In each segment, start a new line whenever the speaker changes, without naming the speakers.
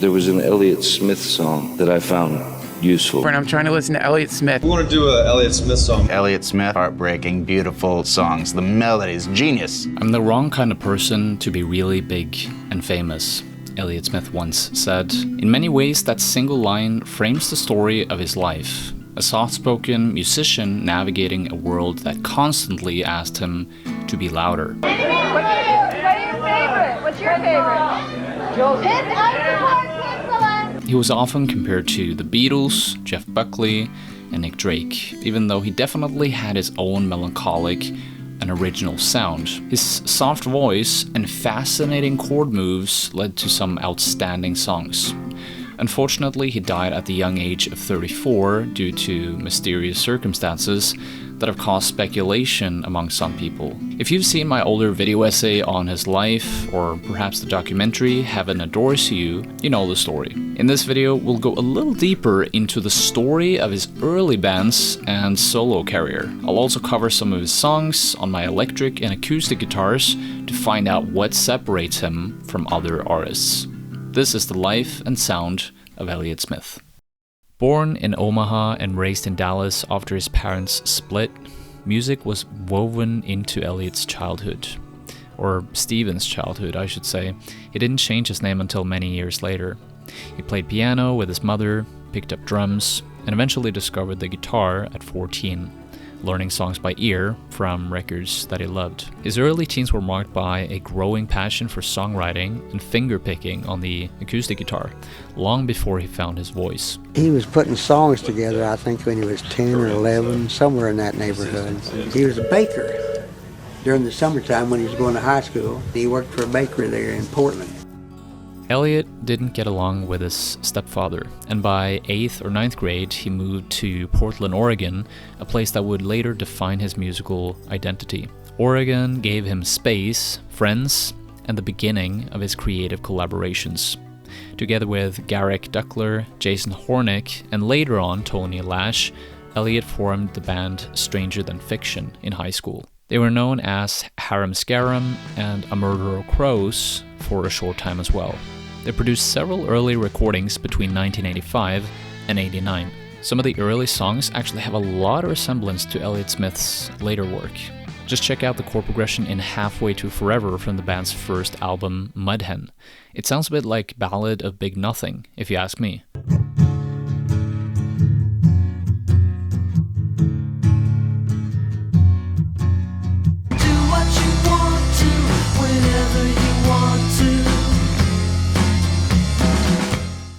There was an Elliott Smith song that I found useful.
And I'm trying to listen to Elliott Smith.
We want to do an Elliott Smith song.
Elliott Smith, heartbreaking, beautiful songs. The melody's genius.
I'm the wrong kind of person to be really big and famous, Elliott Smith once said. In many ways, that single line frames the story of his life. A soft-spoken musician navigating a world that constantly asked him to be louder.
What's your favorite?
He was often compared to the Beatles, Jeff Buckley, and Nick Drake, even though he definitely had his own melancholic and original sound. His soft voice and fascinating chord moves led to some outstanding songs. Unfortunately, he died at the young age of 34 due to mysterious circumstances that have caused speculation among some people. If you've seen my older video essay on his life, or perhaps the documentary Heaven Adores You, you know the story. In this video, we'll go a little deeper into the story of his early bands and solo career. I'll also cover some of his songs on my electric and acoustic guitars to find out what separates him from other artists. This is the life and sound of Elliott Smith. Born in Omaha and raised in Dallas after his parents split, music was woven into Elliott's childhood. Or Steven's childhood, I should say. He didn't change his name until many years later. He played piano with his mother, picked up drums, and eventually discovered the guitar at 14, learning songs by ear from records that he loved. His early teens were marked by a growing passion for songwriting and fingerpicking on the acoustic guitar, long before he found his voice.
He was putting songs together, I think, when he was 10 or 11, somewhere in that neighborhood. He was a baker during the summertime when he was going to high school. He worked for a bakery there in Portland.
Elliott didn't get along with his stepfather, and by 8th or 9th grade he moved to Portland, Oregon, a place that would later define his musical identity. Oregon gave him space, friends, and the beginning of his creative collaborations. Together with Garrick Duckler, Jason Hornick, and later on Tony Lash, Elliott formed the band Stranger Than Fiction in high school. They were known as Harum Scarum and A Murder of Crows for a short time as well. They produced several early recordings between 1985 and 89. Some of the early songs actually have a lot of resemblance to Elliott Smith's later work. Just check out the chord progression in Halfway to Forever from the band's first album, Mudhen. It sounds a bit like Ballad of Big Nothing, if you ask me.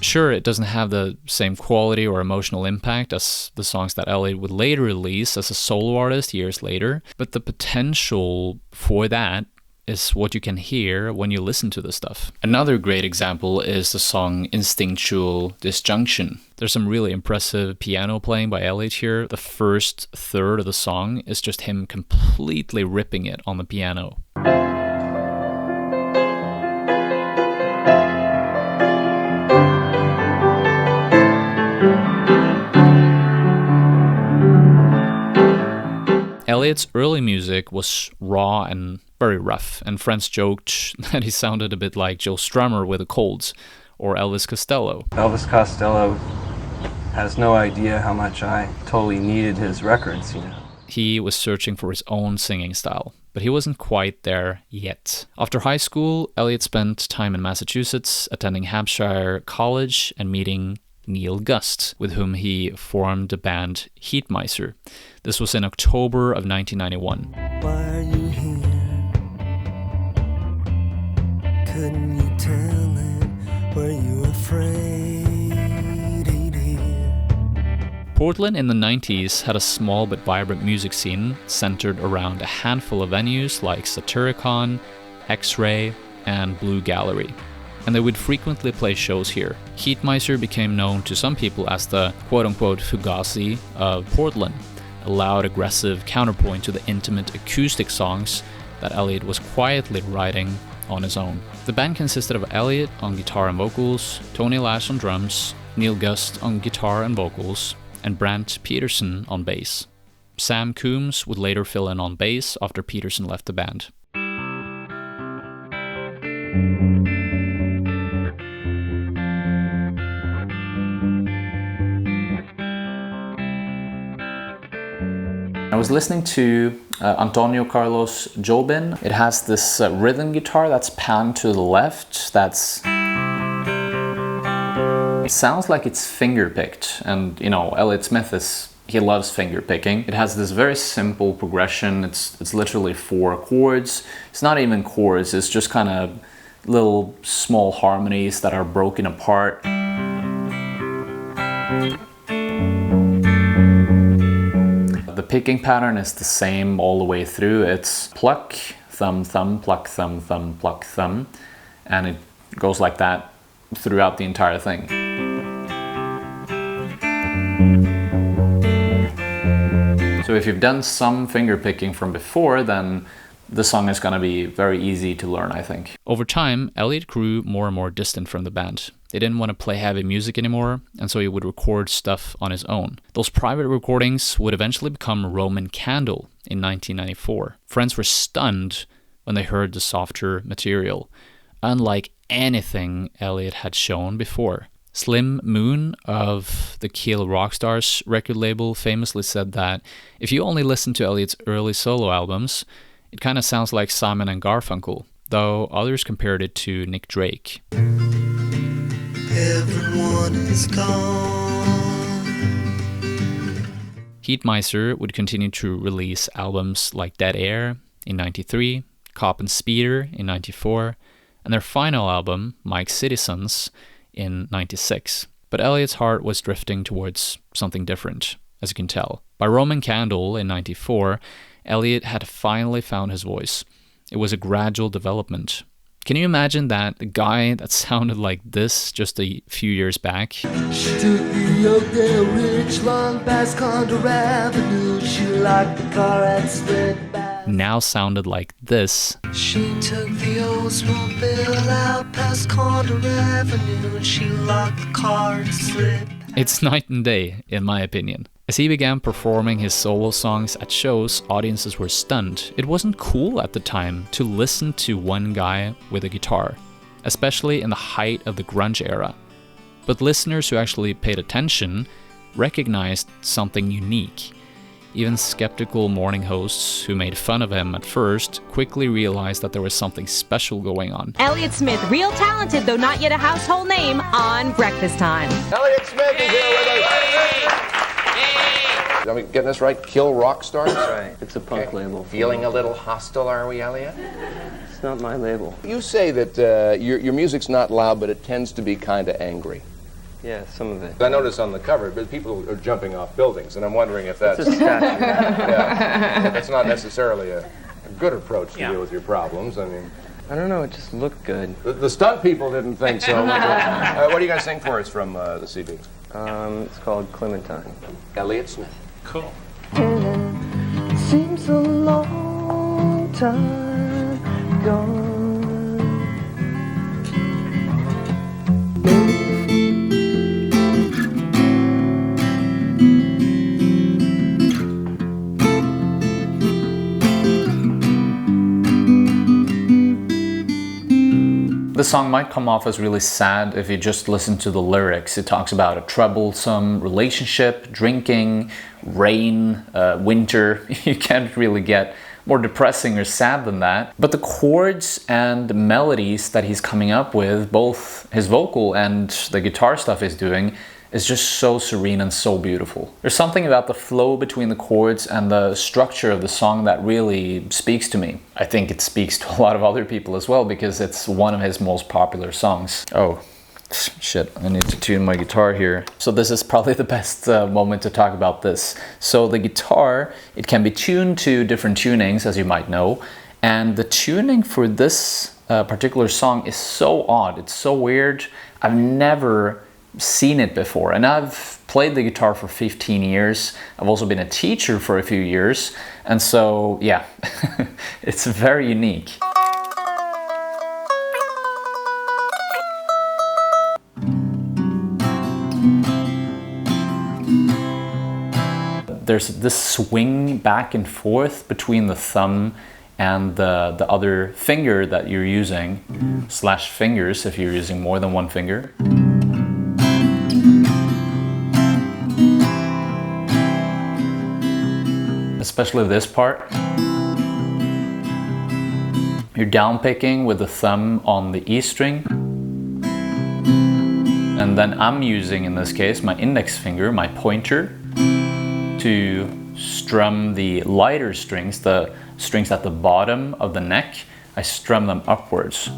Sure, it doesn't have the same quality or emotional impact as the songs that Elliott would later release as a solo artist years later, but the potential for that is what you can hear when you listen to the stuff. Another great example is the song Instinctual Disjunction. There's some really impressive piano playing by Elliott here. The first third of the song is just him completely ripping it on the piano. Elliott's early music was raw and very rough, and friends joked that he sounded a bit like Joe Strummer with a cold, or Elvis Costello.
Elvis Costello has no idea how much I totally needed his records, you know.
He was searching for his own singing style, but he wasn't quite there yet. After high school, Elliott spent time in Massachusetts, attending Hampshire College and meeting Neil Gust, with whom he formed the band Heat Miser. This was in October of 1991.
Why are you here? Couldn't you tell him? Were you afraid he'd hear?
Portland in the 90s had a small but vibrant music scene centered around a handful of venues like Satyricon, X-Ray, and Blue Gallery, and they would frequently play shows here. Heat Miser became known to some people as the quote-unquote Fugazi of Portland, a loud, aggressive counterpoint to the intimate acoustic songs that Elliott was quietly writing on his own. The band consisted of Elliott on guitar and vocals, Tony Lash on drums, Neil Gust on guitar and vocals, and Brant Peterson on bass. Sam Coombs would later fill in on bass after Peterson left the band. I was listening to Antonio Carlos Jobim. It has this rhythm guitar that's panned to the left. It sounds like it's finger picked, and you know, Elliott Smith he loves finger picking. It has this very simple progression. It's literally 4 chords. It's not even chords. It's just kind of little small harmonies that are broken apart. The picking pattern is the same all the way through. It's pluck, thumb, thumb, pluck, thumb, thumb, pluck, thumb. And it goes like that throughout the entire thing. So if you've done some finger picking from before, then the song is going to be very easy to learn, I think. Over time, Elliott grew more and more distant from the band. They didn't want to play heavy music anymore, and so he would record stuff on his own. Those private recordings would eventually become Roman Candle in 1994. Friends were stunned when they heard the softer material, unlike anything Elliott had shown before. Slim Moon of the Kill Rockstars record label famously said that if you only listen to Elliott's early solo albums, it kind of sounds like Simon and Garfunkel, though others compared it to Nick Drake.
Everyone is gone.
Heatmiser would continue to release albums like Dead Air in 93, Cop and Speeder in 94, and their final album, Mike Citizens, in 96. But Elliott's heart was drifting towards something different, as you can tell. By Roman Candle in 94, Elliott had finally found his voice. It was a gradual development. Can you imagine that the guy that sounded like this just a few years back?
She took the Oakdale Ridge long past Condor Avenue. She locked the car and slid back.
Now sounded like this.
She took the Oldsmobile out past Condor Avenue and she locked the car and slid back.
It's night and day, in my opinion. As he began performing his solo songs at shows, audiences were stunned. It wasn't cool at the time to listen to one guy with a guitar, especially in the height of the grunge era. But listeners who actually paid attention recognized something unique. Even skeptical morning hosts who made fun of him at first quickly realized that there was something special going on.
Elliott Smith, real talented, though not yet a household name, on Breakfast Time.
Elliott Smith is here with us. Are we getting this right? Kill rock stars?
Right. It's a punk label.
Feeling a little hostile, are we, Elliott?
It's not my label.
You say that your music's not loud, but it tends to be kind of angry.
Yeah, some of it.
I noticed on the cover, but people are jumping off buildings, and I'm wondering if that's...
It's a statue.
Yeah, that's not necessarily a good approach to deal with your problems. I mean...
I don't know, it just looked good.
The stunt people didn't think so. What are you going to sing for us from the CD?
It's called Clementine.
Elliott Smith.
Cool.
Seems a long time gone.
The song might come off as really sad if you just listen to the lyrics. It talks about a troublesome relationship, drinking, rain, winter. You can't really get more depressing or sad than that. But the chords and the melodies that he's coming up with, both his vocal and the guitar stuff he's doing, is just so serene and so beautiful. There's something about the flow between the chords and the structure of the song that really speaks to me. I think it speaks to a lot of other people as well because it's one of his most popular songs. Oh, shit, I need to tune my guitar here. So this is probably the best moment to talk about this. So the guitar, it can be tuned to different tunings, as you might know, and the tuning for this particular song is so odd, it's so weird. I've never seen it before, and I've played the guitar for 15 years. I've also been a teacher for a few years, and so yeah, it's very unique. There's this swing back and forth between the thumb and the other finger that you're using, slash fingers if you're using more than one finger. especially this part. You're down picking with the thumb on the E string. And then I'm using, in this case, my index finger, my pointer, to strum the lighter strings, the strings at the bottom of the neck. I strum them upwards.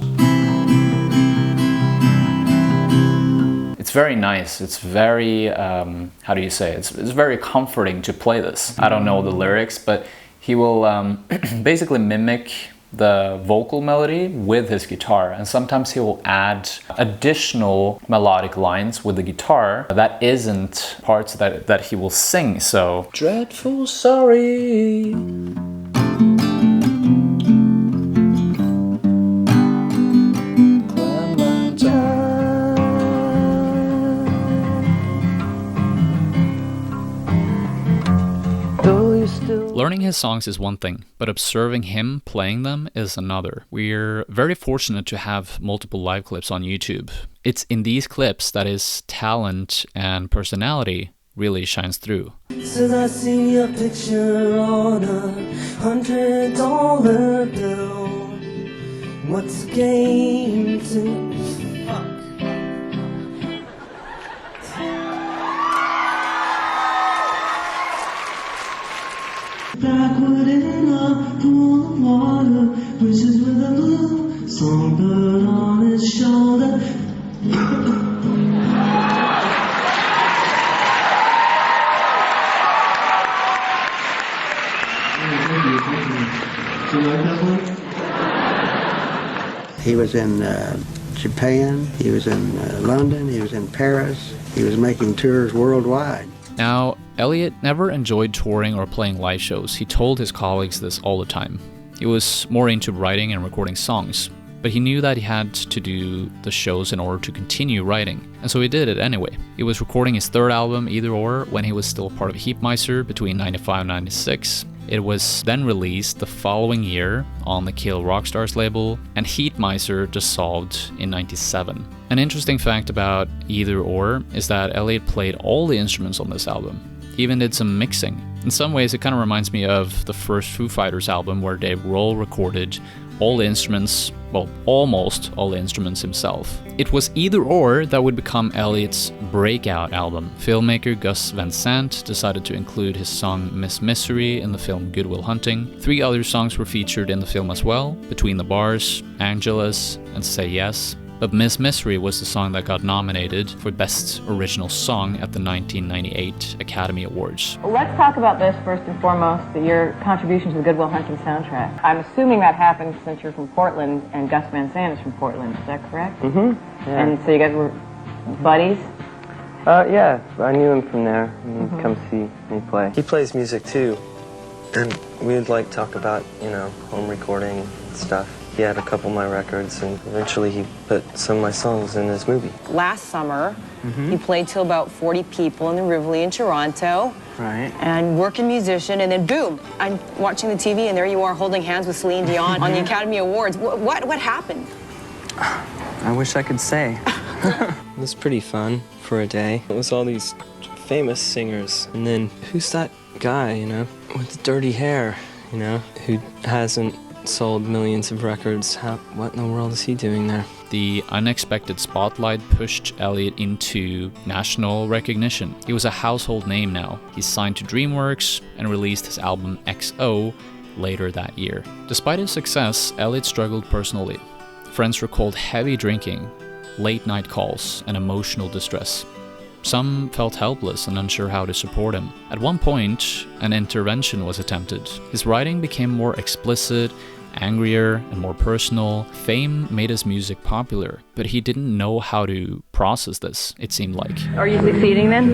It's very nice. It's very, how do you say? It's very comforting to play this. I don't know the lyrics, but he will basically mimic the vocal melody with his guitar, and sometimes he will add additional melodic lines with the guitar that isn't parts that he will sing. So dreadful sorry. Learning his songs is one thing, but observing him playing them is another. We're very fortunate to have multiple live clips on YouTube. It's in these clips that his talent and personality really shines through.
Says I see a picture on $100 bill. What's the game to fuck? Backward in a pool of water, wishes with a blue songbird on his shoulder.
He was in Japan, he was in London, he was in Paris, he was making tours worldwide.
Now, Elliott never enjoyed touring or playing live shows. He told his colleagues this all the time. He was more into writing and recording songs, but he knew that he had to do the shows in order to continue writing, and so he did it anyway. He was recording his third album, Either Or, when he was still part of Heapmeister between 95 and 96. It was then released the following year on the Kill Rockstars label, and Heapmeister dissolved in 97. An interesting fact about Either Or is that Elliott played all the instruments on this album. He even did some mixing. In some ways, it kind of reminds me of the first Foo Fighters album where Dave Grohl recorded all the instruments, well, almost all the instruments himself. It was Either Or that would become Elliott's breakout album. Filmmaker Gus Van Sant decided to include his song Miss Misery in the film Good Will Hunting. 3 other songs were featured in the film as well, Between the Bars, Angelus, and Say Yes. But Miss Misery was the song that got nominated for Best Original Song at the 1998 Academy Awards.
Let's talk about this first and foremost, your contribution to the Good Will Hunting soundtrack. I'm assuming that happened since you're from Portland and Gus Van Sant is from Portland, is that correct?
Mm-hmm. Yeah.
And so you guys were buddies?
Yeah, I knew him from there. He'd come see me play. He plays music too, and we'd like talk about, home recording stuff. He had a couple of my records, and eventually he put some of my songs in his movie.
Last summer, you played to about 40 people in the Rivoli in Toronto.
Right.
And working musician, and then boom, I'm watching the TV, and there you are holding hands with Celine Dion on the Academy Awards. What happened?
I wish I could say. It was pretty fun for a day. It was all these famous singers, and then who's that guy, with the dirty hair, who hasn't sold millions of records. What in the world is he doing there?
The unexpected spotlight pushed Elliott into national recognition. He was a household name now. He signed to DreamWorks and released his album XO later that year. Despite his success, Elliott struggled personally. Friends recalled heavy drinking, late night calls, and emotional distress. Some felt helpless and unsure how to support him. At one point, an intervention was attempted. His writing became more explicit, angrier, and more personal. Fame made his music popular, but he didn't know how to process this, it seemed like.
Are you succeeding then?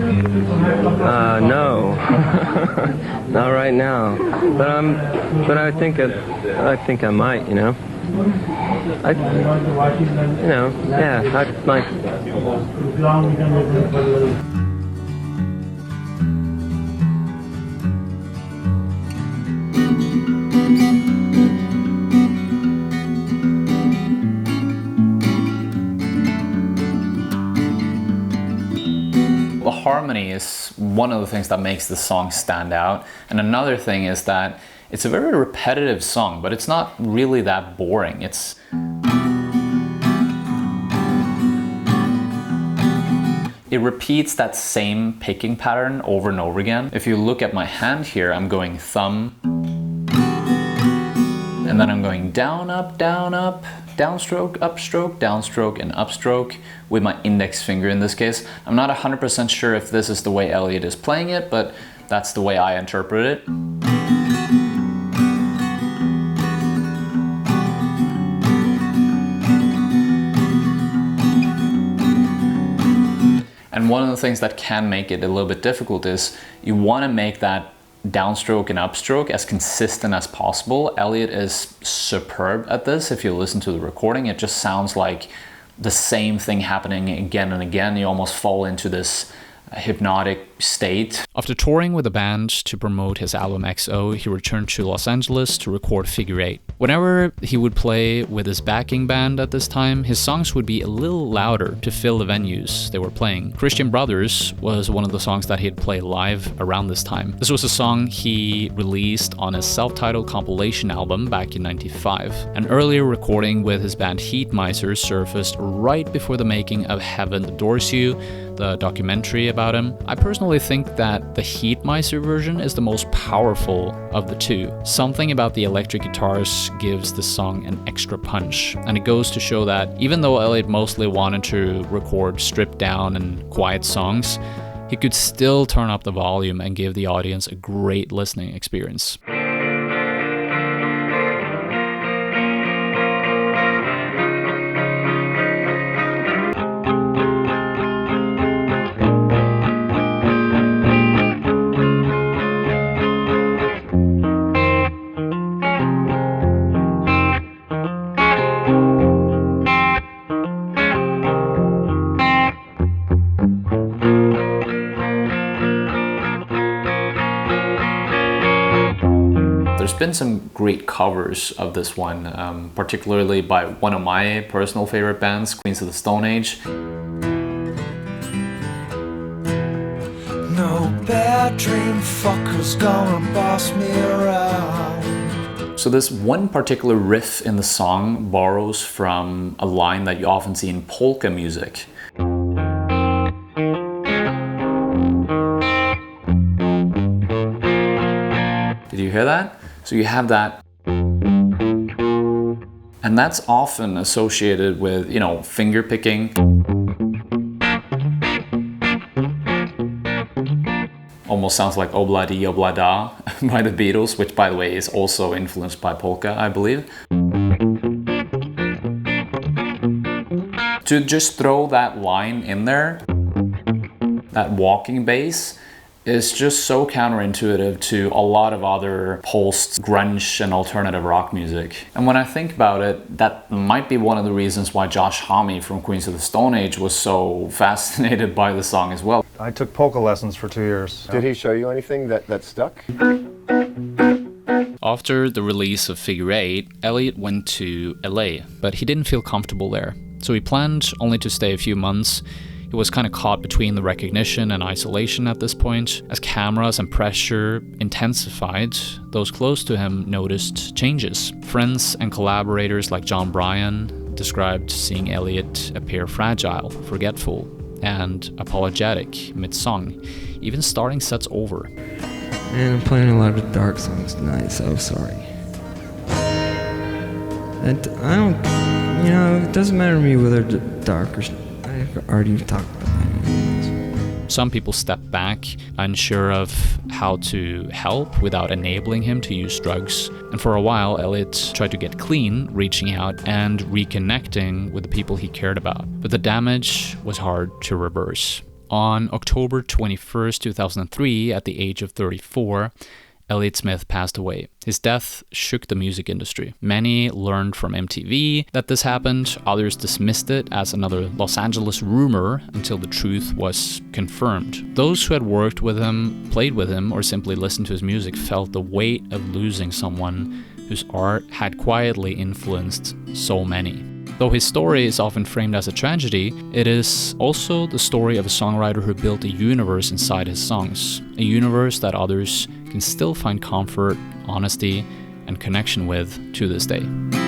No. Not right now. But I think I might, I might.
the harmony is one of the things that makes the song stand out. And another thing is that it's a very repetitive song, but it's not really that boring. It repeats that same picking pattern over and over again. If you look at my hand here, I'm going thumb, and then I'm going down, up, downstroke, upstroke, downstroke, and upstroke with my index finger in this case. I'm not 100% sure if this is the way Elliott is playing it, but that's the way I interpret it. And one of the things that can make it a little bit difficult is you want to make that downstroke and upstroke as consistent as possible. Elliott is superb at this. If you listen to the recording, it just sounds like the same thing happening again and again. You almost fall into this hypnotic state. After touring with the band to promote his album XO, he returned to Los Angeles to record Figure 8. Whenever he would play with his backing band at this time, his songs would be a little louder to fill the venues they were playing. Christian Brothers was one of the songs that he'd play live around this time. This was a song he released on his self-titled compilation album back in '95. An earlier recording with his band Heat Miser surfaced right before the making of Heaven Adores You, the documentary about him. I personally think that the Heat Miser version is the most powerful of the two. Something about the electric guitars gives the song an extra punch, and it goes to show that even though Elliott mostly wanted to record stripped down and quiet songs, he could still turn up the volume and give the audience a great listening experience. There's been some great covers of this one, particularly by one of my personal favorite bands, Queens of the Stone Age.
No bad dream fuckers gonna boss me around.
So this one particular riff in the song borrows from a line that you often see in polka music. Did you hear that? So you have that, and that's often associated with, you know, finger picking. Almost sounds like Obla-di Obla-da by the Beatles, which by the way is also influenced by polka, I believe. To just throw that line in there, that walking bass, is just so counterintuitive to a lot of other post-grunge and alternative rock music. And when I think about it, that might be one of the reasons why Josh Homme from Queens of the Stone Age was so fascinated by the song as well.
I took polka lessons for 2 years.
Did he show you anything that stuck?
After the release of Figure 8, Elliott went to LA, but he didn't feel comfortable there. So he planned only to stay a few months. He was kind of caught between the recognition and isolation at this point. As cameras and pressure intensified, those close to him noticed changes. Friends and collaborators like John Bryan described seeing Elliott appear fragile, forgetful, and apologetic mid-song, even starting sets over.
And I'm playing a lot of dark songs tonight, so sorry. And I don't, you know, it doesn't matter to me whether they're dark or I've already talked about that.
Some people step back, unsure of how to help without enabling him to use drugs. And for a while, Elliott tried to get clean, reaching out and reconnecting with the people he cared about. But the damage was hard to reverse. On October 21st, 2003, at the age of 34, Elliott Smith passed away. His death shook the music industry. Many learned from MTV that this happened, others dismissed it as another Los Angeles rumor until the truth was confirmed. Those who had worked with him, played with him, or simply listened to his music felt the weight of losing someone whose art had quietly influenced so many. Though his story is often framed as a tragedy, it is also the story of a songwriter who built a universe inside his songs, a universe that others can still find comfort, honesty, and connection with to this day.